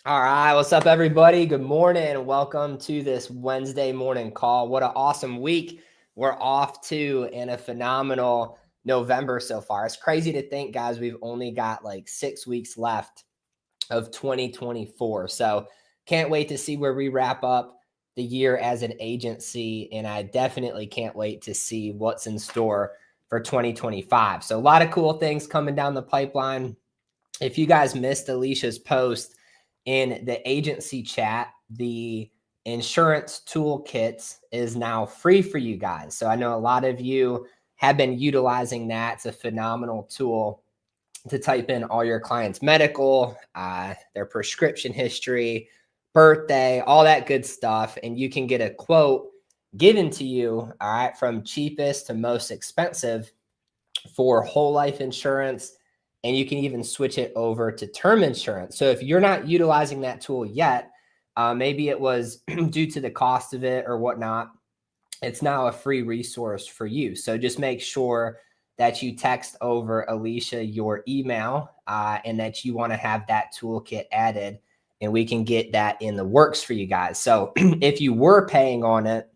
All right, what's up, everybody? Good morning and welcome to this Wednesday morning call. What an awesome week we're off to and a phenomenal November so far. It's crazy to think, guys, we've only got like 6 weeks left of 2024. So can't wait to see where we wrap up the year as an agency. And I definitely can't wait to see what's in store for 2025. So a lot of cool things coming down the pipeline. If you guys missed Alicia's post in the agency chat, the insurance toolkit is now free for you guys. So I know a lot of you have been utilizing that. It's a phenomenal tool to type in all your clients' medical, their prescription history, birthday, all that good stuff. And you can get a quote given to you, all right, from cheapest to most expensive for whole life insurance. And you can even switch it over to term insurance. So if you're not utilizing that tool yet, maybe it was due to the cost of it or whatnot, it's now a free resource for you. So just make sure that you text over Alicia your email and that you want to have that toolkit added, and we can get that in the works for you guys. So if you were paying on it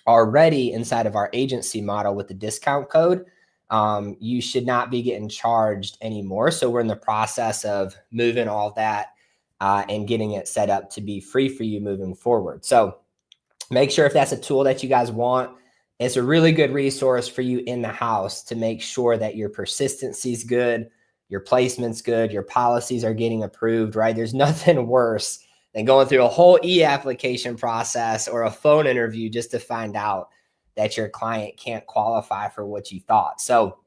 already inside of our agency model with the discount code, you should not be getting charged anymore. So we're in the process of moving all that and getting it set up to be free for you moving forward. So make sure if that's a tool that you guys want, it's a really good resource for you in the house to make sure that your persistency is good, your placement's good, your policies are getting approved, right? There's nothing worse than going through a whole e-application process or a phone interview just to find out that your client can't qualify for what you thought. So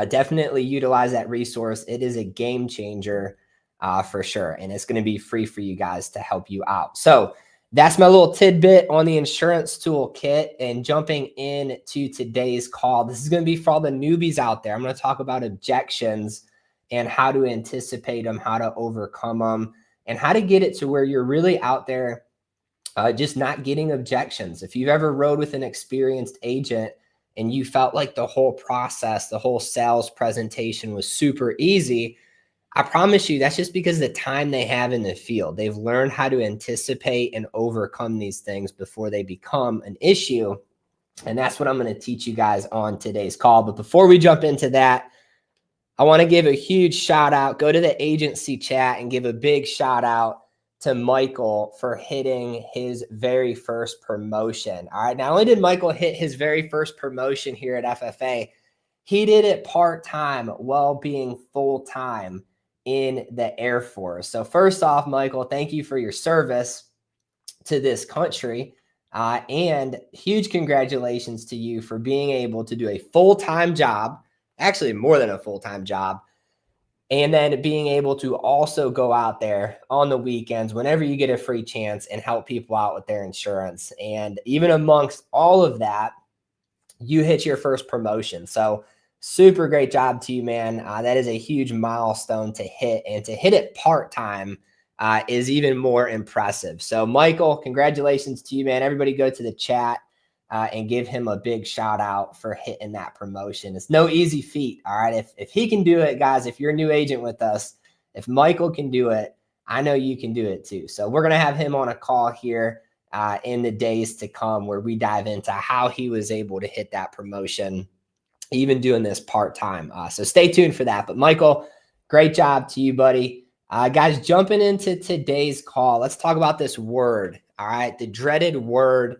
definitely utilize that resource. It is a game changer for sure. And it's going to be free for you guys to help you out. So that's my little tidbit on the insurance toolkit. And jumping into today's call, this is going to be for all the newbies out there. I'm going to talk about objections and how to anticipate them, how to overcome them, and how to get it to where you're really out there just not getting objections. If you've ever rode with an experienced agent and you felt like the whole process, the whole sales presentation was super easy, I promise you that's just because of the time they have in the field. They've learned how to anticipate and overcome these things before they become an issue. And that's what I'm going to teach you guys on today's call. But before we jump into that, I want to give a huge shout out. Go to the agency chat and give a big shout out to Michael for hitting his very first promotion. All right. Not only did Michael hit his very first promotion here at FFA, he did it part-time while being full-time in the Air Force. So first off, Michael, thank you for your service to this country. And huge congratulations to you for being able to do a full-time job, actually more than a full-time job, and then being able to also go out there on the weekends whenever you get a free chance and help people out with their insurance. And even amongst all of that, you hit your first promotion. So super great job to you, man. That is a huge milestone to hit, and to hit it part-time is even more impressive. So Michael, congratulations to you, man. Everybody go to the chat and give him a big shout out for hitting that promotion. It's no easy feat. All right. If he can do it, guys, if you're a new agent with us, if Michael can do it, I know you can do it too. So we're going to have him on a call here in the days to come where we dive into how he was able to hit that promotion, even doing this part-time. So stay tuned for that. But Michael, great job to you, buddy. Guys, jumping into today's call, let's talk about this word. All right. The dreaded word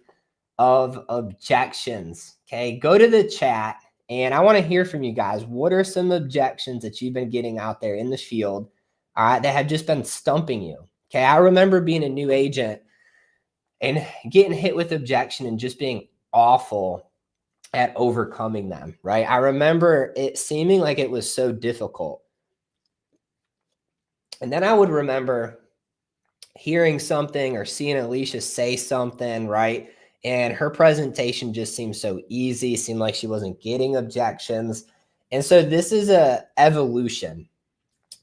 of objections. Okay. Go to the chat and I want to hear from you guys. What are some objections that you've been getting out there in the field, all right, that have just been stumping you? Okay. I remember being a new agent and getting hit with objection and just being awful at overcoming them, right? I remember it seeming like it was so difficult. And then I would remember hearing something or seeing Alicia say something, right? And her presentation just seemed so easy, seemed like she wasn't getting objections. And so this is a evolution.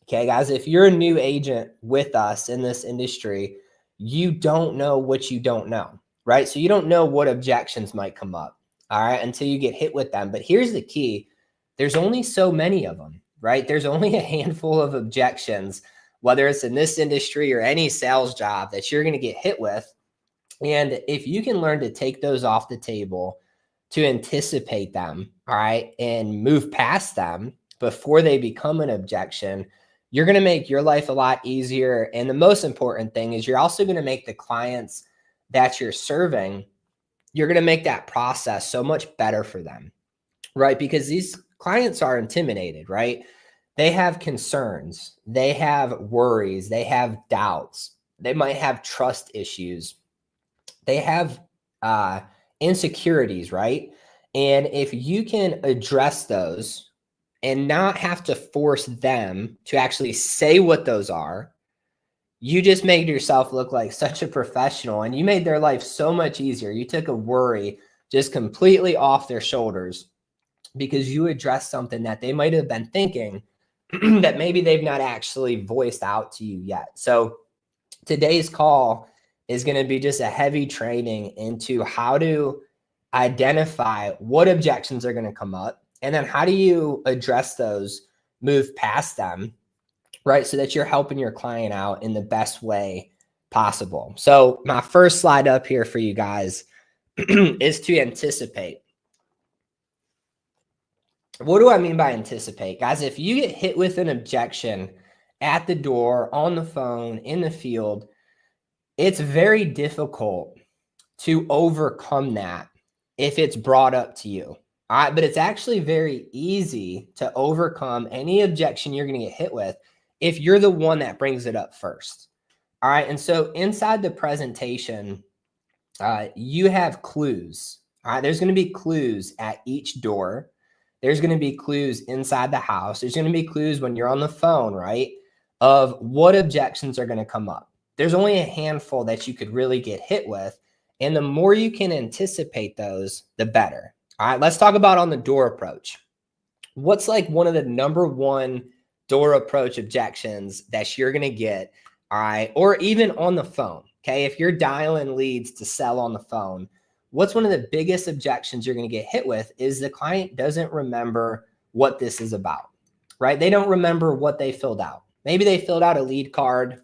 Okay, guys, if you're a new agent with us in this industry, you don't know what you don't know, right? So you don't know what objections might come up, all right, until you get hit with them. But here's the key. There's only so many of them, right? There's only a handful of objections whether it's in this industry or any sales job that you're going to get hit with. And if you can learn to take those off the table, to anticipate them, all right, and move past them before they become an objection, you're going to make your life a lot easier. And the most important thing is you're also going to make the clients that you're serving, you're going to make that process so much better for them, right? Because these clients are intimidated, right? They have concerns, they have worries, they have doubts, they might have trust issues, they have insecurities, right? And if you can address those and not have to force them to actually say what those are, you just made yourself look like such a professional, and you made their life so much easier. You took a worry just completely off their shoulders because you addressed something that they might have been thinking that maybe they've not actually voiced out to you yet. So today's call is going to be just a heavy training into how to identify what objections are going to come up, and then how do you address those, move past them, right? So that you're helping your client out in the best way possible. So my first slide up here for you guys is to anticipate. What do I mean by anticipate? Guys, if you get hit with an objection at the door, on the phone, in the field, it's very difficult to overcome that if it's brought up to you. All right, but it's actually very easy to overcome any objection you're going to get hit with if you're the one that brings it up first. All right, and so inside the presentation, you have clues. All right, there's going to be clues at each door. There's going to be clues inside the house. There's going to be clues when you're on the phone, right, of what objections are going to come up. There's only a handful that you could really get hit with. And the more you can anticipate those, the better. All right, let's talk about on the door approach. What's like one of the number one door approach objections that you're going to get, all right, or even on the phone, okay? If you're dialing leads to sell on the phone, what's one of the biggest objections you're going to get hit with is the client doesn't remember what this is about, right? They don't remember what they filled out. Maybe they filled out a lead card,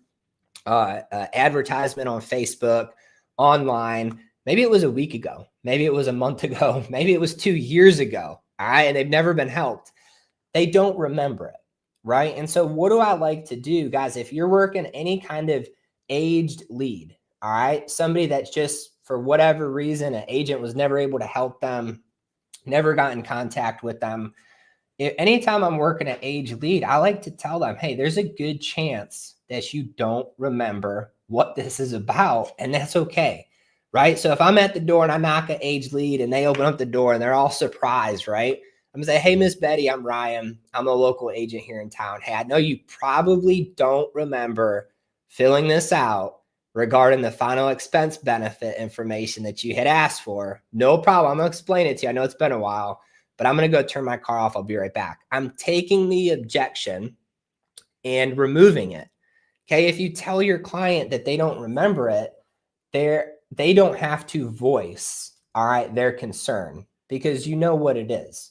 advertisement on Facebook, online. Maybe it was a week ago. Maybe it was a month ago. Maybe it was 2 years ago. All right. And they've never been helped. They don't remember it. Right. And so what do I like to do, guys? If you're working any kind of aged lead, all right, somebody that's just for whatever reason, an agent was never able to help them, never got in contact with them. Anytime I'm working an aged lead, I like to tell them, hey, there's a good chance that you don't remember what this is about, and that's okay, right? So if I'm at the door and I knock an aged lead and they open up the door and they're all surprised, right? I'm gonna say, hey, Miss Betty, I'm Ryan. I'm a local agent here in town. Hey, I know you probably don't remember filling this out regarding the final expense benefit information that you had asked for. No problem. I'm gonna explain it to you. I know it's been a while, but I'm going to go turn my car off. I'll be right back. I'm taking the objection and removing it. Okay. If you tell your client that they don't remember it, they don't have to voice, all right, their concern because you know what it is.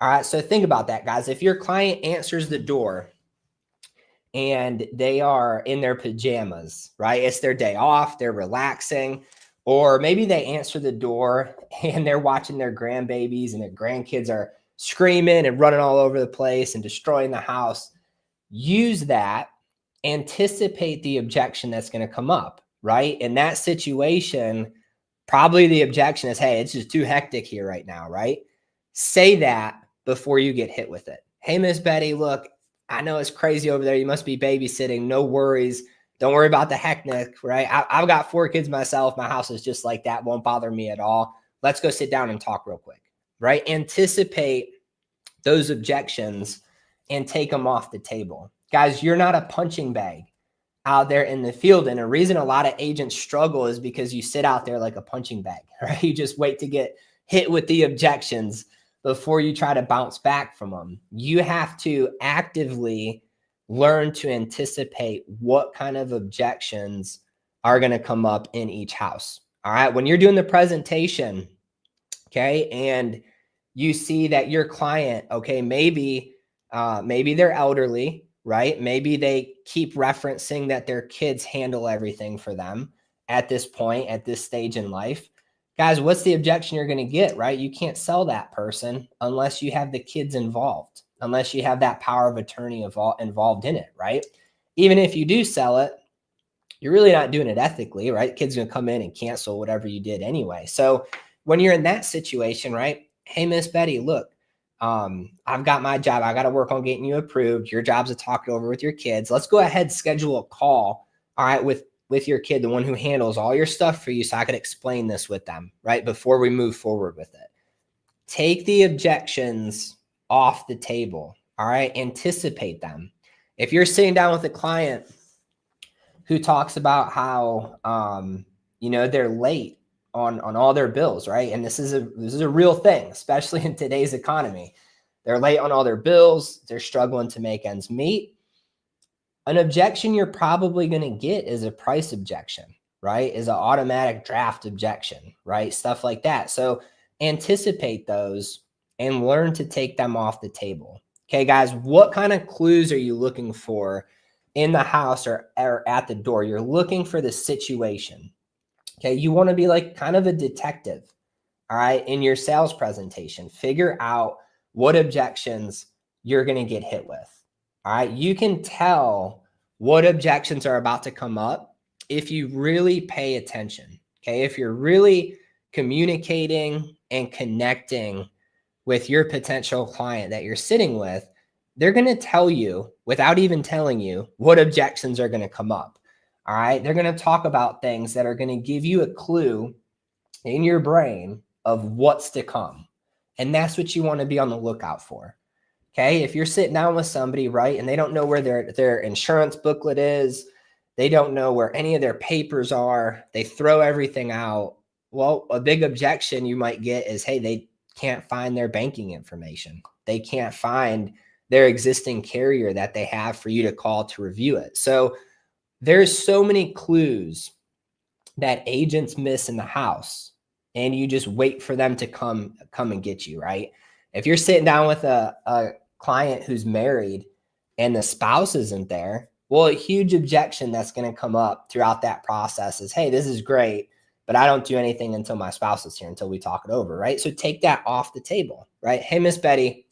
All right. So think about that, guys. If your client answers the door and they are in their pajamas, right? It's their day off. They're relaxing. Or maybe they answer the door and they're watching their grandbabies and their grandkids are screaming and running all over the place and destroying the house. Use that, anticipate the objection that's going to come up, right? In that situation, probably the objection is, hey, it's just too hectic here right now, right? Say that before you get hit with it. Hey, Miss Betty, look, I know it's crazy over there. You must be babysitting. No worries. Don't worry about the hectic, right? I've got 4 kids myself. My house is just like that. Won't bother me at all. Let's go sit down and talk real quick, right? Anticipate those objections and take them off the table. Guys, you're not a punching bag out there in the field. And the reason a lot of agents struggle is because you sit out there like a punching bag, right? You just wait to get hit with the objections before you try to bounce back from them. You have to actively learn to anticipate what kind of objections are going to come up in each house. All right. When you're doing the presentation, okay, and you see that your client, okay, maybe they're elderly, right? Maybe they keep referencing that their kids handle everything for them at this point, at this stage in life. Guys, what's the objection you're going to get, right? You can't sell that person unless you have the kids involved, unless you have that power of attorney involved in it, right? Even if you do sell it, you're really not doing it ethically, right? Kids going to come in and cancel whatever you did anyway. So when you're in that situation, right? Hey, Miss Betty, look, I've got my job. I got to work on getting you approved. Your job's to talk it over with your kids. Let's go ahead, schedule a call, all right, with your kid, the one who handles all your stuff for you, so I could explain this with them, right, before we move forward with it. Take the objections off the table, all right? Anticipate them. If you're sitting down with a client who talks about how, they're late on all their bills, right? And this is a real thing, especially in today's economy. They're late on all their bills. They're struggling to make ends meet. An objection you're probably going to get is a price objection, right? Is an automatic draft objection, right? Stuff like that. So anticipate those and learn to take them off the table. Okay, guys, what kind of clues are you looking for in the house or at the door? You're looking for the situation. Okay, you want to be like kind of a detective, all right, in your sales presentation. Figure out what objections you're going to get hit with. All right, you can tell what objections are about to come up if you really pay attention. Okay, if you're really communicating and connecting with your potential client that you're sitting with, they're going to tell you without even telling you what objections are going to come up. All right, they're going to talk about things that are going to give you a clue in your brain of what's to come. And that's what you want to be on the lookout for. Okay, if you're sitting down with somebody, right, and they don't know where their insurance booklet is, they don't know where any of their papers are, they throw everything out. Well, a big objection you might get is, hey, they can't find their banking information. They can't find their existing carrier that they have for you to call to review it. So there's so many clues that agents miss in the house, and you just wait for them to come and get you, right? If you're sitting down with a client who's married and the spouse isn't there, well, a huge objection that's going to come up throughout that process is, hey, this is great, but I don't do anything until my spouse is here, until we talk it over, right? So take that off the table, right? Hey, Miss Betty,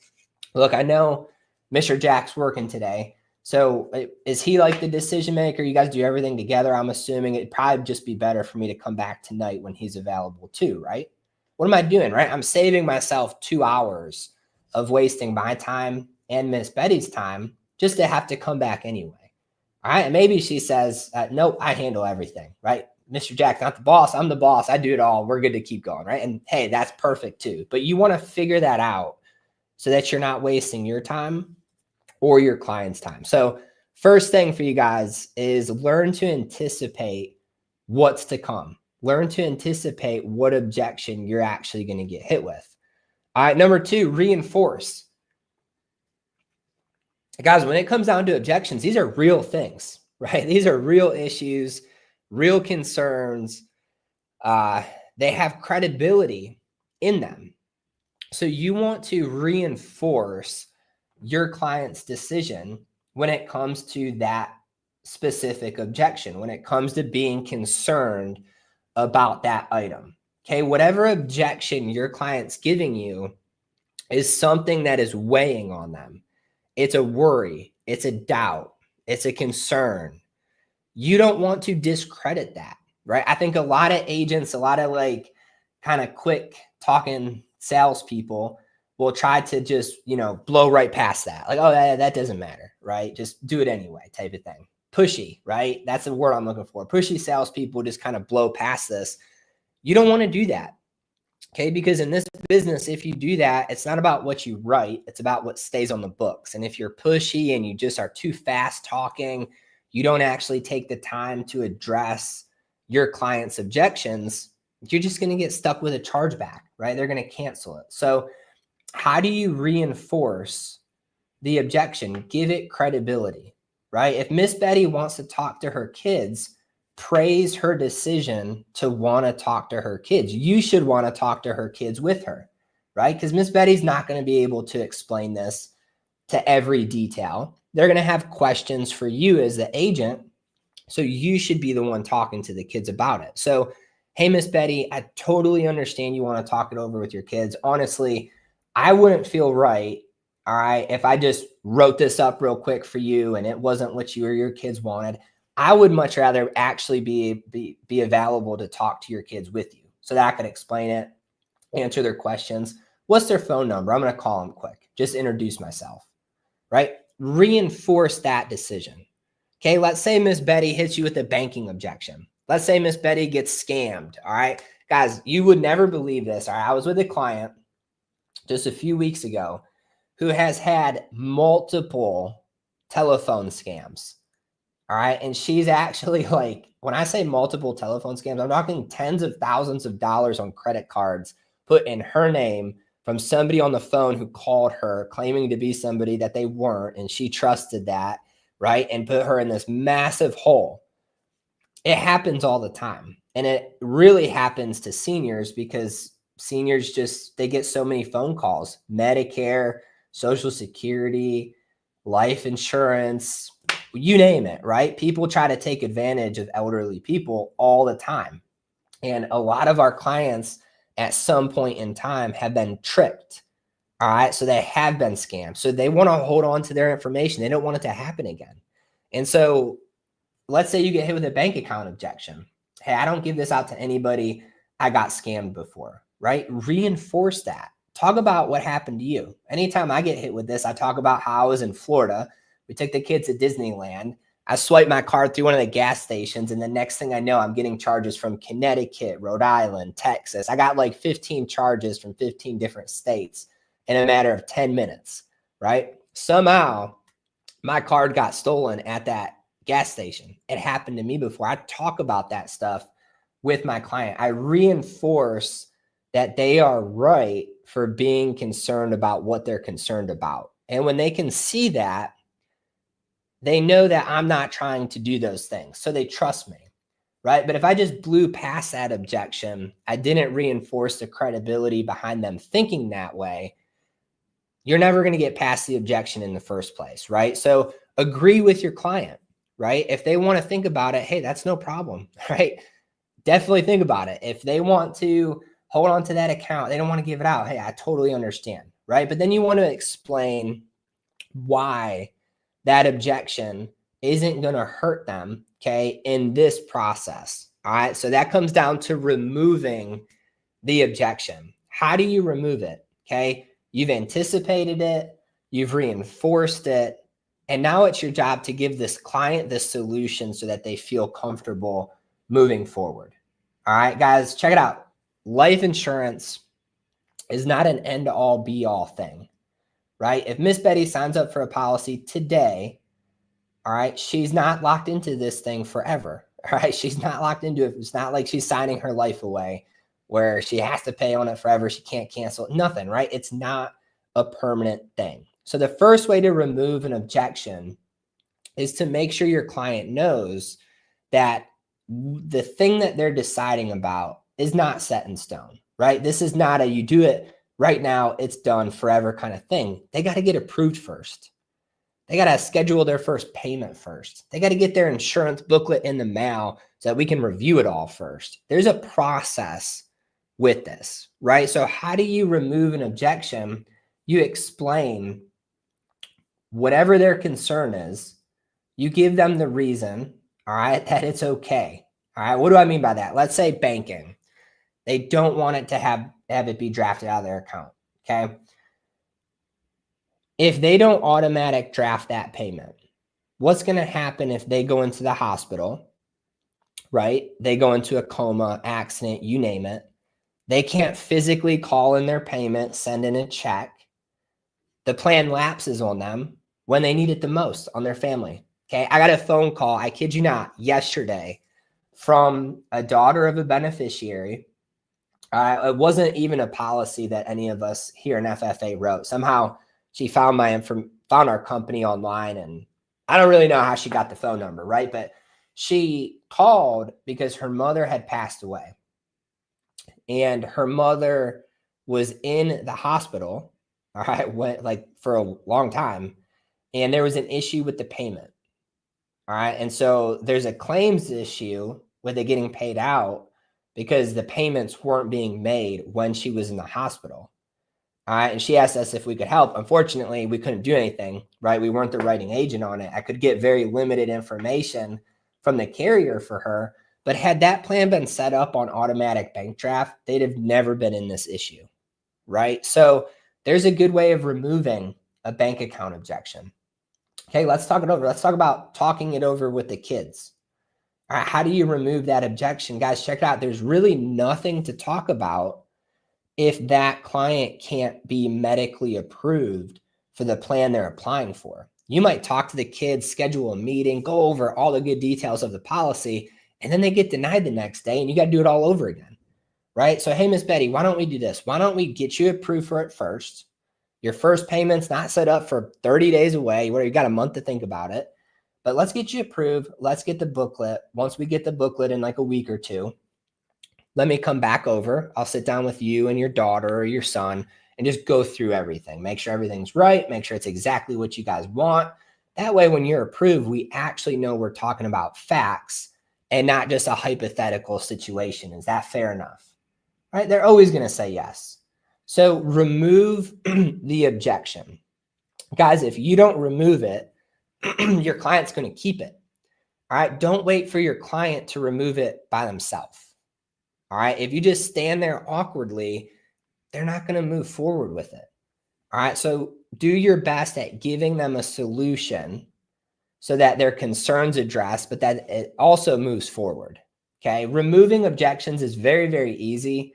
look, I know Mr. Jack's working today. So is he like the decision maker? You guys do everything together. I'm assuming it'd probably just be better for me to come back tonight when he's available too, right? What am I doing, right? I'm saving myself 2 hours of wasting my time and Miss Betty's time just to have to come back anyway. All right. And maybe she says, nope, I handle everything, right? Mr. Jack's not the boss. I'm the boss. I do it all. We're good to keep going, right? And hey, that's perfect too. But you want to figure that out so that you're not wasting your time or your client's time. So first thing for you guys is learn to anticipate what's to come. Learn to anticipate what objection you're actually going to get hit with. All right, number 2, reinforce. Guys, when it comes down to objections, these are real things, right? These are real issues, real concerns. They have credibility in them. So you want to reinforce your client's decision when it comes to that specific objection, when it comes to being concerned about that item. Okay, whatever objection your client's giving you is something that is weighing on them. It's a worry, it's a doubt, it's a concern. You don't want to discredit that, right? I think a lot of agents, a lot of like kind of quick talking salespeople will try to just, blow right past that. Like, oh, that doesn't matter, right? Just do it anyway type of thing. Pushy, right? That's the word I'm looking for. Pushy salespeople just kind of blow past this. You don't want to do that, okay? Because in this business, if you do that, it's not about what you write. It's about what stays on the books. And if you're pushy and you just are too fast talking, you don't actually take the time to address your client's objections, you're just going to get stuck with a chargeback, right? They're going to cancel it. So how do you reinforce the objection? Give it credibility, right? If Miss Betty wants to talk to her kids, praise her decision to want to talk to her kids. You should want to talk to her kids with her, right? Because Miss Betty's not going to be able to explain this to every detail. they're going to have questions for you as the agent. So you should be the one talking to the kids about it. So, hey, Miss Betty, I totally understand you want to talk it over with your kids. Honestly, I wouldn't feel right, all right, if I just wrote this up real quick for you and it wasn't what you or your kids wanted. I would much rather actually be available to talk to your kids with you so that I could explain it, answer their questions. What's their phone number? I'm going to call them quick. Just introduce myself, right? Reinforce that decision. Okay, let's say Miss Betty hits you with a banking objection. Let's say Miss Betty gets scammed. All right, guys, you would never believe this. All right, I was with a client just a few weeks ago who has had multiple telephone scams. All right, and she's actually like, when I say multiple telephone scams, I'm talking tens of thousands of dollars on credit cards put in her name from somebody on the phone who called her claiming to be somebody that they weren't, and she trusted that, right? And put her in this massive hole. It happens all the time. And it really happens to seniors because seniors they get so many phone calls, Medicare, Social Security, life insurance, you name it, right? People try to take advantage of elderly people all the time. And a lot of our clients at some point in time have been tricked. All right. So they have been scammed. So they want to hold on to their information. They don't want it to happen again. And so let's say you get hit with a bank account objection. Hey, I don't give this out to anybody. I got scammed before, right? Reinforce that. Talk about what happened to you. Anytime I get hit with this, I talk about how I was in Florida. We took the kids to Disneyland. I swiped my card through one of the gas stations, and the next thing I know, I'm getting charges from Connecticut, Rhode Island, Texas. I got like 15 charges from 15 different states in a matter of 10 minutes, right? Somehow my card got stolen at that gas station. It happened to me before. I talk about that stuff with my client. I reinforce that they are right for being concerned about what they're concerned about. And when they can see that, they know that I'm not trying to do those things. So they trust me, right? But if I just blew past that objection, I didn't reinforce the credibility behind them thinking that way, you're never going to get past the objection in the first place, right? So agree with your client, right? If they want to think about it, hey, that's no problem, right? Definitely think about it. If they want to hold on to that account, they don't want to give it out, hey, I totally understand, right? But then you want to explain why that objection isn't going to hurt them, okay, in this process, all right? So that comes down to removing the objection. How do you remove it, okay? You've anticipated it, you've reinforced it, and now it's your job to give this client the solution so that they feel comfortable moving forward. All right, guys, check it out. Life insurance is not an end-all be-all thing, right? If Miss Betty signs up for a policy today, all right, she's not locked into this thing forever, all right? She's not locked into it. It's not like she's signing her life away where she has to pay on it forever. She can't cancel it, nothing, right? It's not a permanent thing. So the first way to remove an objection is to make sure your client knows that the thing that they're deciding about is not set in stone, right? This is not a you do it right now, it's done forever kind of thing. They got to get approved first. They got to schedule their first payment first. They got to get their insurance booklet in the mail so that we can review it all first. There's a process with this, right? So how do you remove an objection? You explain whatever their concern is. You give them the reason, all right, that it's okay. All right, what do I mean by that? Let's say banking. They don't want it to have it be drafted out of their account, okay? If they don't automatic draft that payment, what's going to happen if they go into the hospital, right? They go into a coma, accident, you name it. They can't physically call in their payment, send in a check. The plan lapses on them when they need it the most on their family. Okay, I got a phone call, I kid you not, yesterday from a daughter of a beneficiary. It wasn't even a policy that any of us here in FFA wrote. Somehow she found found our company online, and I don't really know how she got the phone number, right? But she called because her mother had passed away, and her mother was in the hospital, all right, went like for a long time. and there was an issue with the payment. All right. And so there's a claims issue with it getting paid out because the payments weren't being made when she was in the hospital. All right. And she asked us if we could help. Unfortunately, we couldn't do anything, right? We weren't the writing agent on it. I could get very limited information from the carrier for her. But had that plan been set up on automatic bank draft, they'd have never been in this issue, right? So there's a good way of removing a bank account objection. Okay, let's talk it over. Let's talk about talking it over with the kids. All right, how do you remove that objection? Guys, check it out. There's really nothing to talk about if that client can't be medically approved for the plan they're applying for. You might talk to the kids, schedule a meeting, go over all the good details of the policy, and then they get denied the next day and you got to do it all over again, right? So, hey, Miss Betty, why don't we do this? Why don't we get you approved for it first? Your first payment's not set up for 30 days away, where you got a month to think about it. But let's get you approved. Let's get the booklet. Once we get the booklet in like a week or two, let me come back over. I'll sit down with you and your daughter or your son and just go through everything. Make sure everything's right. Make sure it's exactly what you guys want. That way, when you're approved, we actually know we're talking about facts and not just a hypothetical situation. Is that fair enough? Right? They're always going to say yes. So remove the objection. Guys, if you don't remove it, your client's going to keep it. All right. Don't wait for your client to remove it by themselves. All right. If you just stand there awkwardly, they're not going to move forward with it. All right. So do your best at giving them a solution so that their concerns addressed, but that it also moves forward. Okay. Removing objections is very, very easy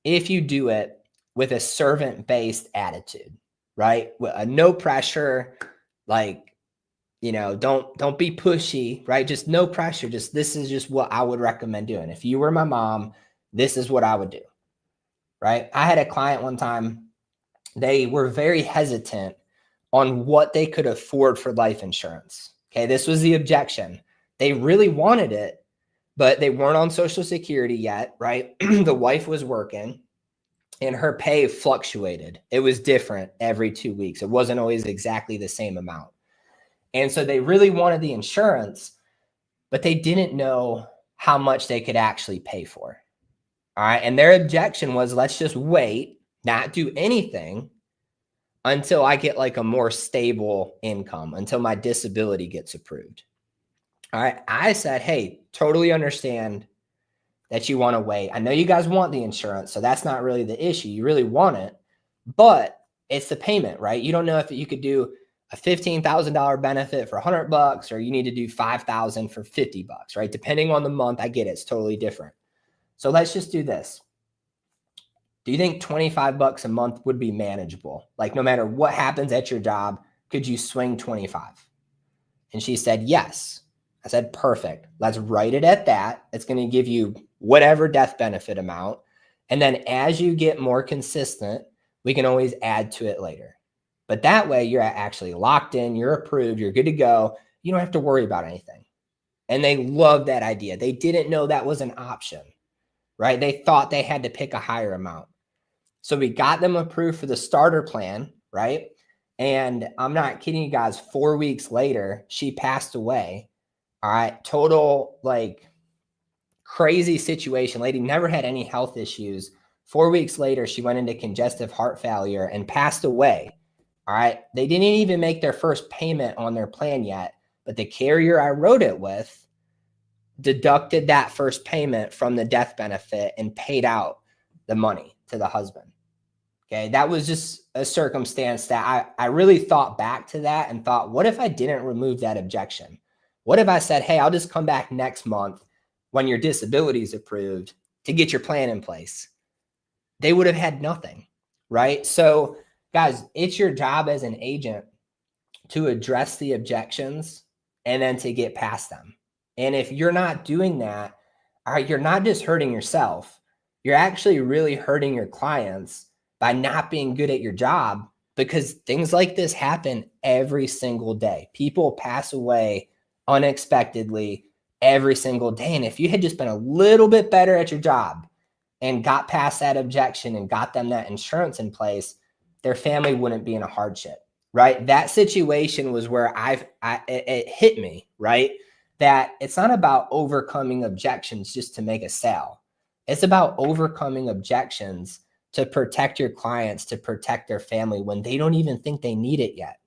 if you do it with a servant-based attitude, right? A no pressure, like, don't be pushy, right? Just no pressure. Just, this is just what I would recommend doing. If you were my mom, this is what I would do, right? I had a client one time, they were very hesitant on what they could afford for life insurance. Okay, this was the objection. They really wanted it, but they weren't on Social Security yet, right? The wife was working and her pay fluctuated. It was different every 2 weeks. It wasn't always exactly the same amount. And so they really wanted the insurance, but they didn't know how much they could actually pay for. All right. And their objection was, let's just wait, not do anything until I get like a more stable income, until my disability gets approved. All right. I said, hey, totally understand that you want to wait. I know you guys want the insurance, so that's not really the issue. You really want it, but it's the payment, right? You don't know if you could do a $15,000 benefit for $100 or you need to do $5,000 for $50, right? Depending on the month, I get it. It's totally different. So let's just do this. Do you think $25 a month would be manageable? Like, no matter what happens at your job, could you swing 25? And she said, yes. I said, perfect. Let's write it at that. It's going to give you whatever death benefit amount. And then as you get more consistent, we can always add to it later. But that way you're actually locked in, you're approved, you're good to go. You don't have to worry about anything. And they loved that idea. They didn't know that was an option, right? They thought they had to pick a higher amount. So we got them approved for the starter plan, right? And I'm not kidding you guys, 4 weeks later, she passed away. All right. Total, like, crazy situation. Lady never had any health issues. 4 weeks later, she went into congestive heart failure and passed away. All right. They didn't even make their first payment on their plan yet, but the carrier I wrote it with deducted that first payment from the death benefit and paid out the money to the husband. Okay. That was just a circumstance that I really thought back to that and thought, what if I didn't remove that objection? What if I said, hey, I'll just come back next month when your disability is approved to get your plan in place? They would have had nothing, right? So guys, it's your job as an agent to address the objections and then to get past them. And if you're not doing that, all right, you're not just hurting yourself. You're actually really hurting your clients by not being good at your job, because things like this happen every single day. People pass away unexpectedly every single day. And if you had just been a little bit better at your job and got past that objection and got them that insurance in place, their family wouldn't be in a hardship. right? That situation was where it hit me, right? That it's not about overcoming objections just to make a sale. It's about overcoming objections to protect your clients, to protect their family when they don't even think they need it yet.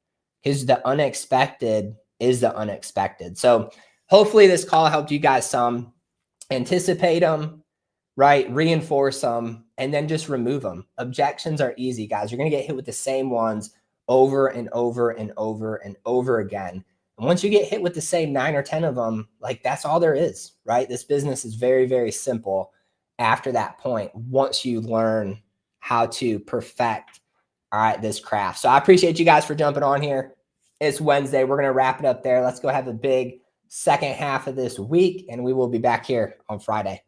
Because the unexpected is the unexpected. So hopefully this call helped you guys some. Anticipate them, right? Reinforce them, and then just remove them. Objections are easy, guys. You're going to get hit with the same ones over and over and over and over again. And once you get hit with the same 9 or 10 of them, like that's all there is, right? This business is very, very simple after that point, once you learn how to perfect, all right, this craft. So I appreciate you guys for jumping on here. It's Wednesday. We're going to wrap it up there. Let's go have a big second half of this week, and we will be back here on Friday.